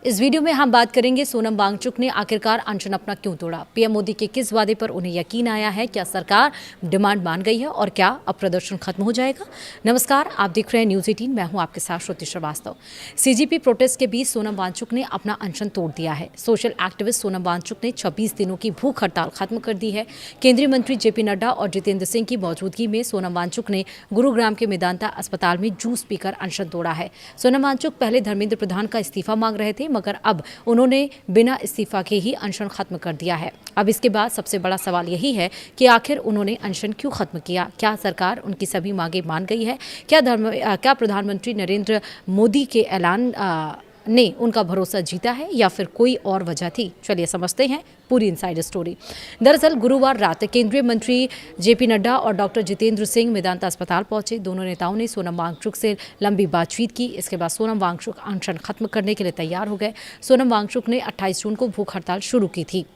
इस वीडियो में हम बात करेंगे सोनम वांगचुक ने आखिरकार अनशन अपना क्यों तोड़ा, पीएम मोदी के किस वादे पर उन्हें यकीन आया है, क्या सरकार डिमांड मान गई है और क्या अब प्रदर्शन खत्म हो जाएगा। नमस्कार, आप देख रहे हैं न्यूज़ 18। मैं हूं आपके साथ श्रुति श्रीवास्तव। सीजीपी प्रोटेस्ट के बीच सोनम वांगचुक ने अपना अनशन तोड़ दिया है। सोशल एक्टिविस्ट सोनम वांगचुक ने 26 दिनों की भूख हड़ताल खत्म कर दी है। केंद्रीय मंत्री जेपी नड्डा और जितेंद्र सिंह की मौजूदगी में सोनम वांगचुक ने गुरुग्राम के मेदांता अस्पताल में जूस पीकर अनशन तोड़ा है। सोनम वांगचुक पहले धर्मेंद्र प्रधान का इस्तीफा मांग रहे थे, मगर अब उन्होंने बिना इस्तीफा के ही अनशन खत्म कर दिया है। अब इसके बाद सबसे बड़ा सवाल यही है कि आखिर उन्होंने अनशन क्यों खत्म किया। क्या सरकार उनकी सभी मांगें मान गई है? क्या प्रधानमंत्री नरेंद्र मोदी के ऐलान ने उनका भरोसा जीता है या फिर कोई और वजह थी? चलिए समझते हैं पूरी इनसाइड स्टोरी। दरअसल गुरुवार रात केंद्रीय मंत्री जेपी नड्डा और डॉक्टर जितेंद्र सिंह मेदांता अस्पताल पहुंचे। दोनों नेताओं ने सोनम वांगचुक से लंबी बातचीत की। इसके बाद सोनम वांगचुक अनशन खत्म करने के लिए तैयार हो गए। सोनम वांगचुक ने 28 जून को भूख हड़ताल शुरू की थी।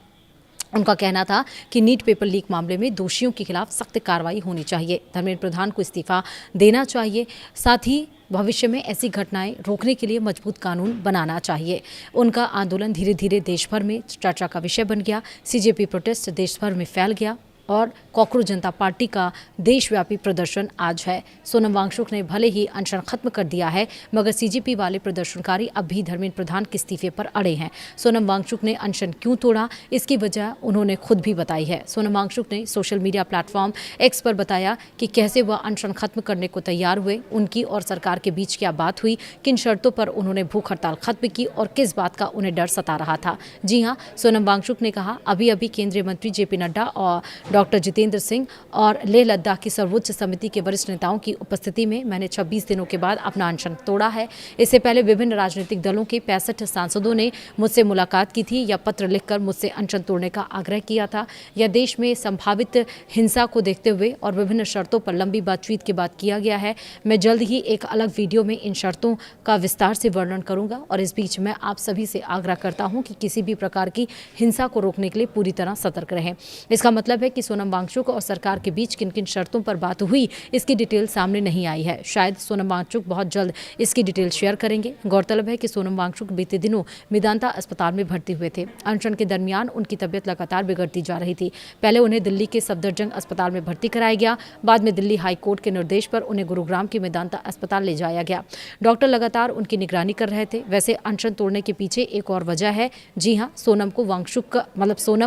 उनका कहना था कि नीट पेपर लीक मामले में दोषियों के खिलाफ सख्त कार्रवाई होनी चाहिए, धर्मेंद्र प्रधान को इस्तीफा देना चाहिए, साथ ही भविष्य में ऐसी घटनाएं रोकने के लिए मजबूत कानून बनाना चाहिए। उनका आंदोलन धीरे धीरे देश भर में चर्चा का विषय बन गया। सीजेपी प्रोटेस्ट देश भर में फैल गया और कॉकरोच जनता पार्टी का देशव्यापी प्रदर्शन आज है। सोनम वांगचुक ने भले ही अनशन खत्म कर दिया है, मगर सीजेपी वाले प्रदर्शनकारी अब भी धर्मेंद्र प्रधान के इस्तीफे पर अड़े हैं। सोनम वांगचुक ने अनशन क्यों तोड़ा, इसकी वजह उन्होंने खुद भी बताई है। सोनम वांगचुक ने सोशल मीडिया प्लेटफॉर्म एक्स पर बताया कि कैसे वह अनशन खत्म करने को तैयार हुए, उनकी और सरकार के बीच क्या बात हुई, किन शर्तों पर उन्होंने भूख हड़ताल खत्म की और किस बात का उन्हें डर सता रहा था। जी हाँ, सोनम वांगचुक ने कहा, अभी अभी केंद्रीय मंत्री जेपी नड्डा और डॉक्टर जितेंद्र सिंह और लेह लद्दाख की सर्वोच्च समिति के वरिष्ठ नेताओं की उपस्थिति में मैंने 26 दिनों के बाद अपना अनशन तोड़ा है। इससे पहले विभिन्न राजनीतिक दलों के 65 सांसदों ने मुझसे मुलाकात की थी या पत्र लिखकर मुझसे अनशन तोड़ने का आग्रह किया था। यह देश में संभावित हिंसा को देखते हुए और विभिन्न शर्तों पर लंबी बातचीत के बाद किया गया है। मैं जल्द ही एक अलग वीडियो में इन शर्तों का विस्तार से वर्णन करूंगा और इस बीच मैं आप सभी से आग्रह करता हूं कि किसी भी प्रकार की हिंसा को रोकने के लिए पूरी तरह सतर्क रहें। इसका मतलब है कि सोनम वांगचुक और सरकार के बीच किन किन शर्तों पर बात हुई, इसकी डिटेल सामने नहीं आई है। शायद सोनम वांगचुक बहुत जल्द इसकी डिटेल शेयर करेंगे। गौरतलब है कि सोनम वांगचुक बीते दिनों मेदांता अस्पताल में भर्ती हुए थे। अनशन के दरमियान उनकी तबीयत लगातार बिगड़ती जा रही थी। पहले उन्हें दिल्ली के सफदरजंग अस्पताल में भर्ती कराया गया, बाद में दिल्ली हाई कोर्ट के निर्देश पर उन्हें गुरुग्राम के मेदांता अस्पताल ले जाया गया। डॉक्टर लगातार उनकी निगरानी कर रहे थे। वैसे अनशन तोड़ने के पीछे एक और वजह है। जी हाँ, सोनम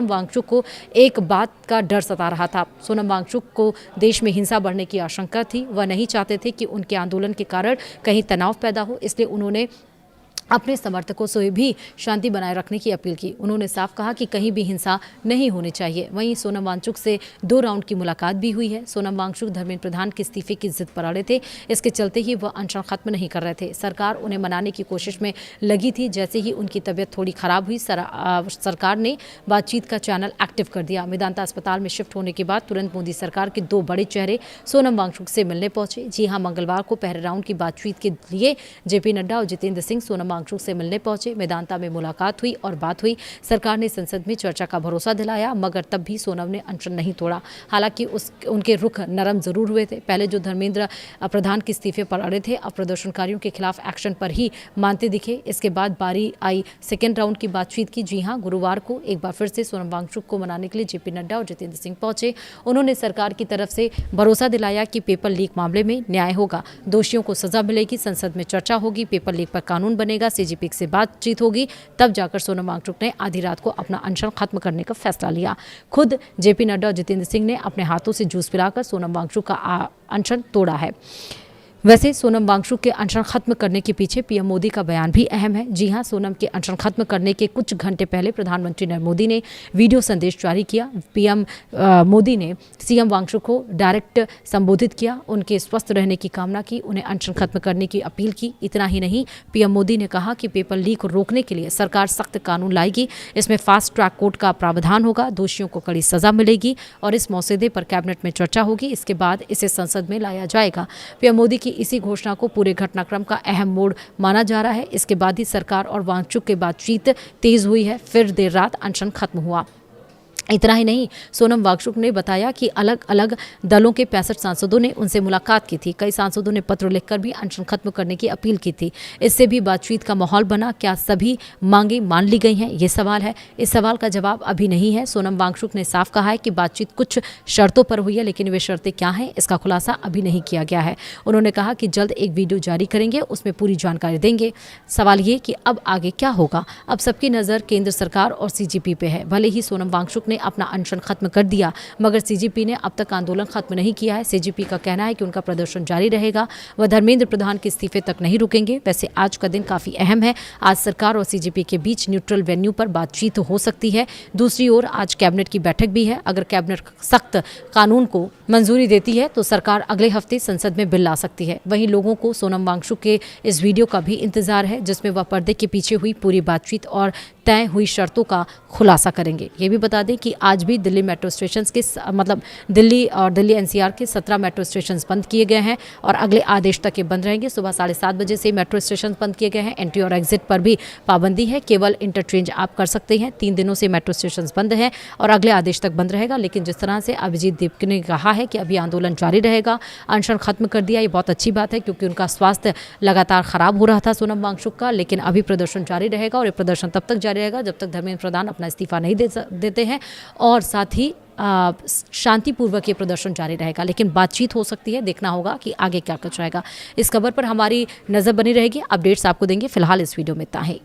वांगचुक को एक बात का डर सता रहा था। सोनम वांगचुक को देश में हिंसा बढ़ने की आशंका थी। वह नहीं चाहते थे कि उनके आंदोलन के कारण कहीं तनाव पैदा हो, इसलिए उन्होंने अपने समर्थकों से भी शांति बनाए रखने की अपील की। उन्होंने साफ कहा कि कहीं भी हिंसा नहीं होनी चाहिए। वहीं सोनम वांगचुक से 2 राउंड की मुलाकात भी हुई है। सोनम वांगचुक धर्मेंद्र प्रधान के इस्तीफे की जिद पर अड़े थे। इसके चलते ही वह अनशन खत्म नहीं कर रहे थे। सरकार उन्हें मनाने की कोशिश में लगी थी। जैसे ही उनकी तबीयत थोड़ी खराब हुई, सरकार ने बातचीत का चैनल एक्टिव कर दिया। मेदांता अस्पताल में शिफ्ट होने के बाद तुरंत मोदी सरकार के 2 बड़े चेहरे सोनम वांगचुक से मिलने पहुंचे। जी हाँ, मंगलवार को पहले राउंड की बातचीत के लिए जेपी नड्डा और जितेंद्र सिंह सोनम वांगचुक से मिलने पहुंचे। मेदांता में मुलाकात हुई और बात हुई। सरकार ने संसद में चर्चा का भरोसा दिलाया, मगर तब भी सोनम ने अनशन नहीं तोड़ा। हालांकि उनके रुख नरम जरूर हुए थे। पहले जो धर्मेंद्र प्रधान के इस्तीफे पर अड़े थे, अब प्रदर्शनकारियों के खिलाफ एक्शन पर ही मानते दिखे। इसके बाद बारी आई सेकेंड राउंड की बातचीत की। जी हाँ, गुरुवार को एक बार फिर से सोनम वांगचुक को मनाने के लिए जेपी नड्डा और जितेंद्र सिंह पहुंचे। उन्होंने सरकार की तरफ से भरोसा दिलाया कि पेपर लीक मामले में न्याय होगा, दोषियों को सजा मिलेगी, संसद में चर्चा होगी, पेपर लीक पर कानून बनेगा, सीजेपी से बातचीत होगी। तब जाकर सोनम वांगचुक ने आधी रात को अपना अनशन खत्म करने का फैसला लिया। खुद जेपी नड्डा और जितेंद्र सिंह ने अपने हाथों से जूस पिलाकर सोनम वांगचुक का अनशन तोड़ा है। वैसे सोनम वांगचुक के अनशन खत्म करने के पीछे पीएम मोदी का बयान भी अहम है। जी हाँ, सोनम के अनशन खत्म करने के कुछ घंटे पहले प्रधानमंत्री नरेंद्र मोदी ने वीडियो संदेश जारी किया। पीएम मोदी ने सीएम वांगचुक को डायरेक्ट संबोधित किया, उनके स्वस्थ रहने की कामना की, उन्हें अनशन खत्म करने की अपील की। इतना ही नहीं, पीएम मोदी ने कहा कि पेपर लीक रोकने के लिए सरकार सख्त कानून लाएगी। इसमें फास्ट ट्रैक कोर्ट का प्रावधान होगा, दोषियों को कड़ी सजा मिलेगी और इस मसौदे पर कैबिनेट में चर्चा होगी। इसके बाद इसे संसद में लाया जाएगा। पीएम मोदी की इसी घोषणा को पूरे घटनाक्रम का अहम मोड़ माना जा रहा है। इसके बाद ही सरकार और वांगचुक की बातचीत तेज हुई है। फिर देर रात अनशन खत्म हुआ। इतना ही नहीं, सोनम वांगचुक ने बताया कि अलग अलग दलों के 65 सांसदों ने उनसे मुलाकात की थी। कई सांसदों ने पत्र लिखकर भी अनशन खत्म करने की अपील की थी। इससे भी बातचीत का माहौल बना। क्या सभी मांगे मान ली गई हैं, ये सवाल है। इस सवाल का जवाब अभी नहीं है। सोनम वांगचुक ने साफ कहा है कि बातचीत कुछ शर्तों पर हुई है, लेकिन वे शर्तें क्या हैं इसका खुलासा अभी नहीं किया गया है। उन्होंने कहा कि जल्द एक वीडियो जारी करेंगे, उसमें पूरी जानकारी देंगे। सवाल ये कि अब आगे क्या होगा। अब सबकी नज़र केंद्र सरकार और सीजीपी पे है। भले ही सोनम वांगचुक ने अपना अनशन खत्म कर दिया, मगर सीजीपी ने अब तक आंदोलन खत्म नहीं किया है। सीजीपी का कहना है कि उनका प्रदर्शन जारी रहेगा। वह धर्मेंद्र प्रधान के इस्तीफे तक नहीं रुकेंगे। वैसे आज का दिन काफी अहम है। आज सरकार और सीजीपी के बीच न्यूट्रल वेन्यू पर बातचीत हो सकती है। दूसरी ओर आज कैबिनेट की बैठक भी है। अगर कैबिनेट सख्त कानून को मंजूरी देती है तो सरकार अगले हफ्ते संसद में बिल ला सकती है। वहीं लोगों को सोनम वांगचुक के इस वीडियो का भी इंतजार है, जिसमें वह पर्दे के पीछे हुई पूरी बातचीत और तय हुई शर्तों का खुलासा करेंगे। ये भी बता दें कि आज भी दिल्ली मेट्रो स्टेशन के दिल्ली और दिल्ली एनसीआर के 17 मेट्रो स्टेशन बंद किए गए हैं और अगले आदेश तक ये बंद रहेंगे। सुबह 7:30 बजे से मेट्रो स्टेशन बंद किए गए हैं। एंट्री और एग्जिट पर भी पाबंदी है। केवल इंटरचेंज आप कर सकते हैं। 3 दिनों से मेट्रो स्टेशन बंद है और अगले आदेश तक बंद रहेगा। लेकिन जिस तरह से अभिजीत दीप ने कहा है कि अभी आंदोलन जारी रहेगा, अनशन खत्म कर दिया, ये बहुत अच्छी बात है, क्योंकि उनका स्वास्थ्य लगातार खराब हो रहा था सोनम वांगचुक का। लेकिन अभी प्रदर्शन जारी रहेगा और ये प्रदर्शन तब तक जारी रहेगा जब तक धर्मेंद्र प्रधान अपना इस्तीफा नहीं देते हैं, और साथ ही शांतिपूर्वक ये प्रदर्शन जारी रहेगा। लेकिन बातचीत हो सकती है, देखना होगा कि आगे क्या कुछ रहेगा। इस खबर पर हमारी नज़र बनी रहेगी, अपडेट्स आपको देंगे। फिलहाल इस वीडियो में इतना ही।